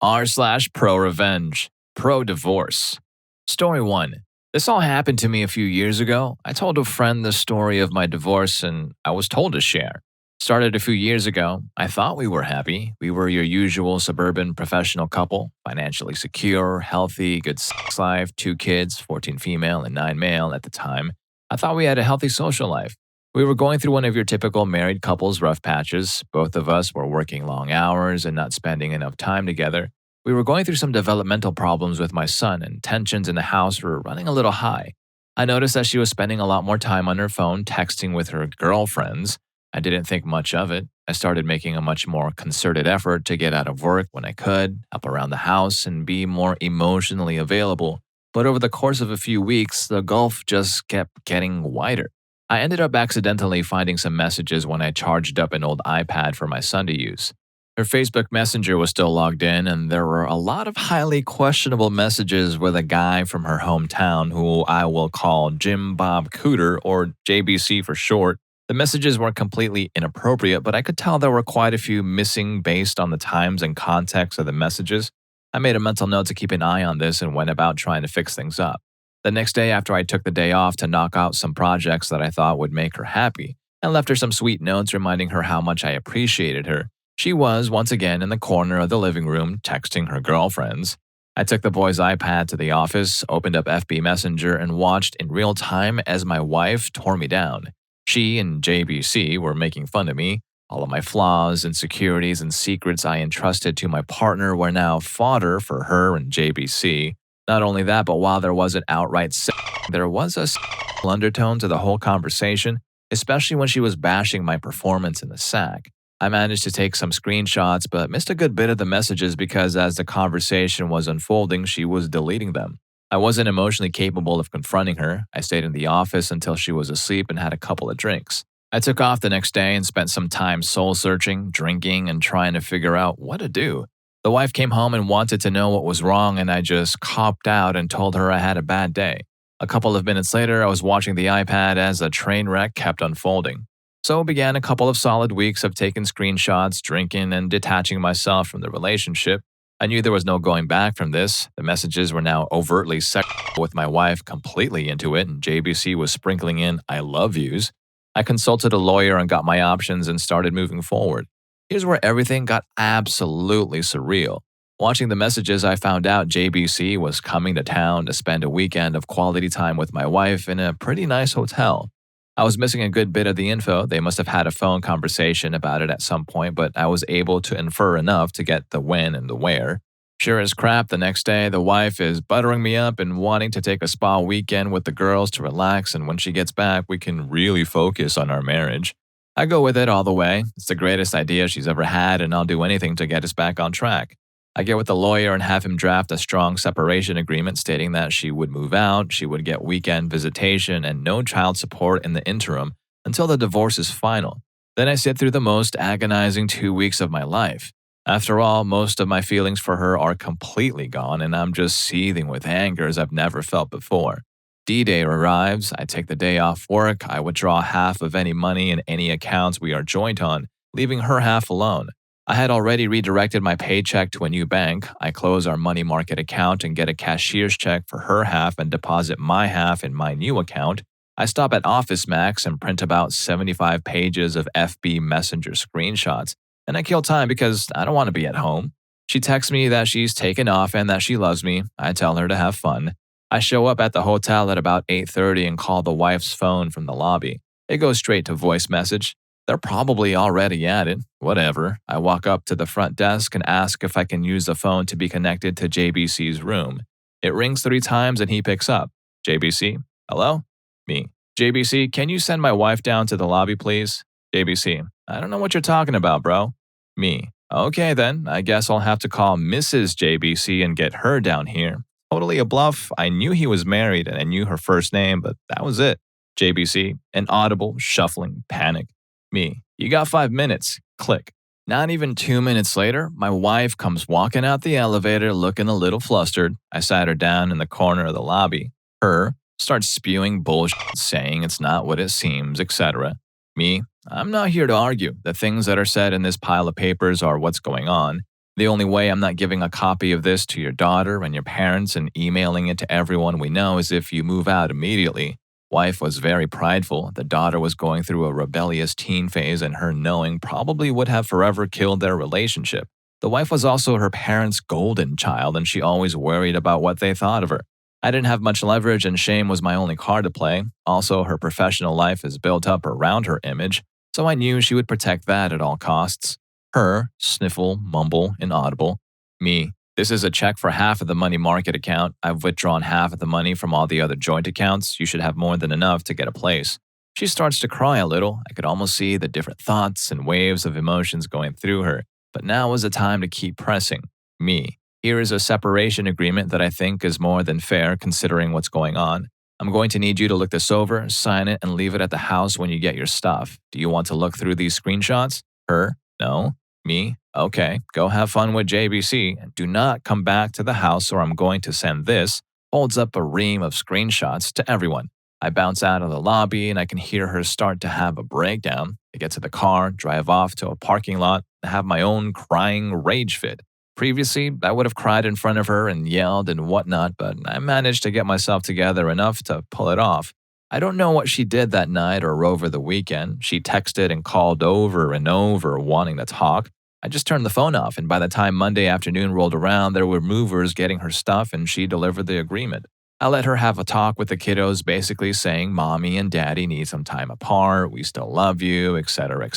r/ProRevenge, pro-divorce. Story 1. This all happened to me a few years ago. I told a friend the story of my divorce and I was told to share. Started a few years ago. I thought we were happy. We were your usual suburban professional couple, financially secure, healthy, good sex life, 2 kids, 14 female and 9 male at the time. I thought we had a healthy social life. We were going through one of your typical married couples rough patches. Both of us were working long hours and not spending enough time together. We were going through some developmental problems with my son, and tensions in the house were running a little high. I noticed that she was spending a lot more time on her phone texting with her girlfriends. I didn't think much of it. I started making a much more concerted effort to get out of work when I could, help around the house, and be more emotionally available. But over the course of a few weeks, the gulf just kept getting wider. I ended up accidentally finding some messages when I charged up an old iPad for my son to use. Her Facebook Messenger was still logged in, and there were a lot of highly questionable messages with a guy from her hometown who I will call Jim Bob Cooter, or JBC for short. The messages weren't completely inappropriate, but I could tell there were quite a few missing based on the times and context of the messages. I made a mental note to keep an eye on this and went about trying to fix things up. The next day after I took the day off to knock out some projects that I thought would make her happy, I left her some sweet notes reminding her how much I appreciated her. She was, once again, in the corner of the living room texting her girlfriends. I took the boy's iPad to the office, opened up FB Messenger, and watched in real time as my wife tore me down. She and JBC were making fun of me. All of my flaws, insecurities, and secrets I entrusted to my partner were now fodder for her and JBC. Not only that, but while there wasn't outright sex, there was a sexual undertone to the whole conversation, especially when she was bashing my performance in the sack. I managed to take some screenshots, but missed a good bit of the messages because as the conversation was unfolding, she was deleting them. I wasn't emotionally capable of confronting her. I stayed in the office until she was asleep and had a couple of drinks. I took off the next day and spent some time soul-searching, drinking, and trying to figure out what to do. The wife came home and wanted to know what was wrong, and I just copped out and told her I had a bad day. A couple of minutes later, I was watching the iPad as a train wreck kept unfolding. So began a couple of solid weeks of taking screenshots, drinking, and detaching myself from the relationship. I knew there was no going back from this. The messages were now overtly sexual with my wife completely into it, and JBC was sprinkling in I love yous. I consulted a lawyer and got my options and started moving forward. Here's where everything got absolutely surreal. Watching the messages, I found out JBC was coming to town to spend a weekend of quality time with my wife in a pretty nice hotel. I was missing a good bit of the info. They must have had a phone conversation about it at some point, but I was able to infer enough to get the when and the where. Sure as crap, the next day, the wife is buttering me up and wanting to take a spa weekend with the girls to relax, and when she gets back, we can really focus on our marriage. I go with it all the way. It's the greatest idea she's ever had, and I'll do anything to get us back on track. I get with the lawyer and have him draft a strong separation agreement stating that she would move out, she would get weekend visitation, and no child support in the interim until the divorce is final. Then I sit through the most agonizing 2 weeks of my life. After all, most of my feelings for her are completely gone, and I'm just seething with anger as I've never felt before. D-Day arrives, I take the day off work, I withdraw half of any money in any accounts we are joint on, leaving her half alone. I had already redirected my paycheck to a new bank. I close our money market account and get a cashier's check for her half and deposit my half in my new account. I stop at Office Max and print about 75 pages of FB Messenger screenshots. And I kill time because I don't want to be at home. She texts me that she's taken off and that she loves me. I tell her to have fun. I show up at the hotel at about 8:30 and call the wife's phone from the lobby. It goes straight to voice message. They're probably already at it. Whatever. I walk up to the front desk and ask if I can use the phone to be connected to JBC's room. It rings 3 times and he picks up. JBC, hello? Me. JBC, can you send my wife down to the lobby, please? JBC, I don't know what you're talking about, bro. Me. Okay then, I guess I'll have to call Mrs. JBC and get her down here. Totally a bluff. I knew he was married and I knew her first name, but that was it. JBC, an audible, shuffling panic. Me. You got 5 minutes. Click. Not even 2 minutes later, my wife comes walking out the elevator looking a little flustered. I sat her down in the corner of the lobby. Her starts spewing bullshit, saying it's not what it seems, etc. Me. I'm not here to argue. The things that are said in this pile of papers are what's going on. The only way I'm not giving a copy of this to your daughter and your parents and emailing it to everyone we know is if you move out immediately. Wife was very prideful. The daughter was going through a rebellious teen phase, and her knowing probably would have forever killed their relationship. The wife was also her parents' golden child, and she always worried about what they thought of her. I didn't have much leverage, and shame was my only card to play. Also, her professional life is built up around her image, so I knew she would protect that at all costs. Her, sniffle, mumble, inaudible. Me, this is a check for half of the money market account. I've withdrawn half of the money from all the other joint accounts. You should have more than enough to get a place. She starts to cry a little. I could almost see the different thoughts and waves of emotions going through her. But now was the time to keep pressing. Me, here is a separation agreement that I think is more than fair considering what's going on. I'm going to need you to look this over, sign it, and leave it at the house when you get your stuff. Do you want to look through these screenshots? Her, no. Me, okay, go have fun with JBC and do not come back to the house or I'm going to send this. Holds up a ream of screenshots to everyone. I bounce out of the lobby and I can hear her start to have a breakdown. I get to the car, drive off to a parking lot, and have my own crying rage fit. Previously, I would have cried in front of her and yelled and whatnot, but I managed to get myself together enough to pull it off. I don't know what she did that night or over the weekend. She texted and called over and over wanting to talk. I just turned the phone off, and by the time Monday afternoon rolled around, there were movers getting her stuff and she delivered the agreement. I let her have a talk with the kiddos, basically saying mommy and daddy need some time apart, we still love you, etc.,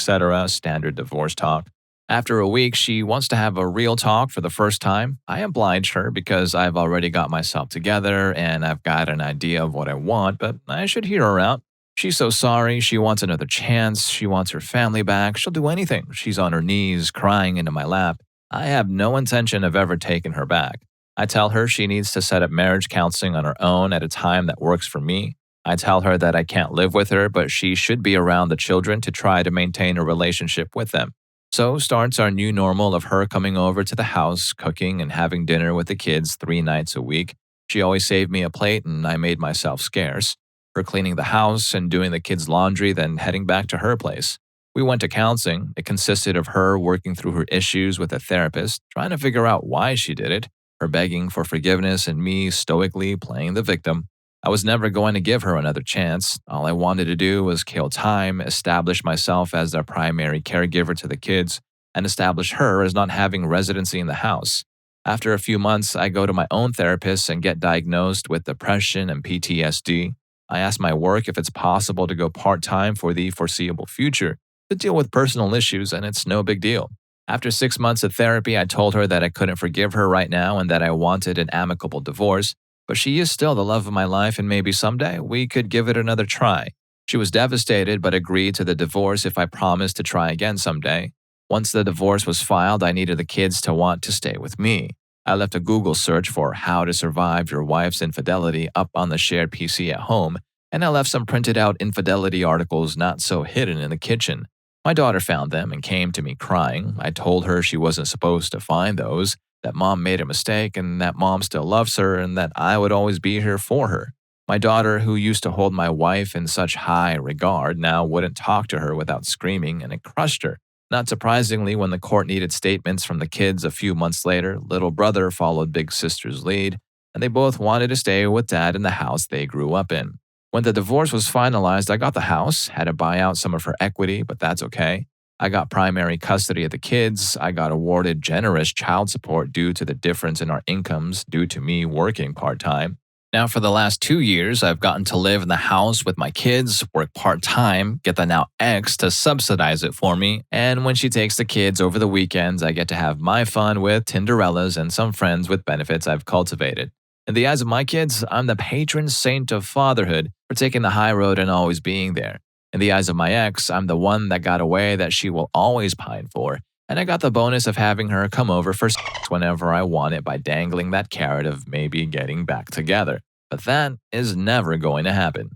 standard divorce talk. After a week, she wants to have a real talk for the first time. I oblige her because I've already got myself together and I've got an idea of what I want, but I should hear her out. She's so sorry. She wants another chance. She wants her family back. She'll do anything. She's on her knees, crying into my lap. I have no intention of ever taking her back. I tell her she needs to set up marriage counseling on her own at a time that works for me. I tell her that I can't live with her, but she should be around the children to try to maintain a relationship with them. So starts our new normal of her coming over to the house, cooking and having dinner with the kids 3 nights a week. She always saved me a plate and I made myself scarce. Her cleaning the house and doing the kids' laundry, then heading back to her place. We went to counseling. It consisted of her working through her issues with a therapist, trying to figure out why she did it, her begging for forgiveness and me stoically playing the victim. I was never going to give her another chance. All I wanted to do was kill time, establish myself as their primary caregiver to the kids, and establish her as not having residency in the house. After a few months, I go to my own therapist and get diagnosed with depression and PTSD. I ask my work if it's possible to go part-time for the foreseeable future to deal with personal issues, and it's no big deal. After 6 months of therapy, I told her that I couldn't forgive her right now and that I wanted an amicable divorce. But she is still the love of my life and maybe someday we could give it another try. She was devastated but agreed to the divorce if I promised to try again someday. Once the divorce was filed, I needed the kids to want to stay with me. I left a Google search for how to survive your wife's infidelity up on the shared PC at home, and I left some printed out infidelity articles not so hidden in the kitchen. My daughter found them and came to me crying. I told her she wasn't supposed to find those, that mom made a mistake and that mom still loves her and that I would always be here for her. My daughter, who used to hold my wife in such high regard, now wouldn't talk to her without screaming, and it crushed her. Not surprisingly, when the court needed statements from the kids a few months later, little brother followed big sister's lead, and they both wanted to stay with dad in the house they grew up in. When the divorce was finalized, I got the house, had to buy out some of her equity, but that's okay. I got primary custody of the kids. I got awarded generous child support due to the difference in our incomes due to me working part-time. Now, for the last 2 years, I've gotten to live in the house with my kids, work part-time, get the now ex to subsidize it for me, and when she takes the kids over the weekends, I get to have my fun with Tinderellas and some friends with benefits I've cultivated. In the eyes of my kids, I'm the patron saint of fatherhood for taking the high road and always being there. In the eyes of my ex, I'm the one that got away that she will always pine for, and I got the bonus of having her come over for sex whenever I want it by dangling that carrot of maybe getting back together. But that is never going to happen.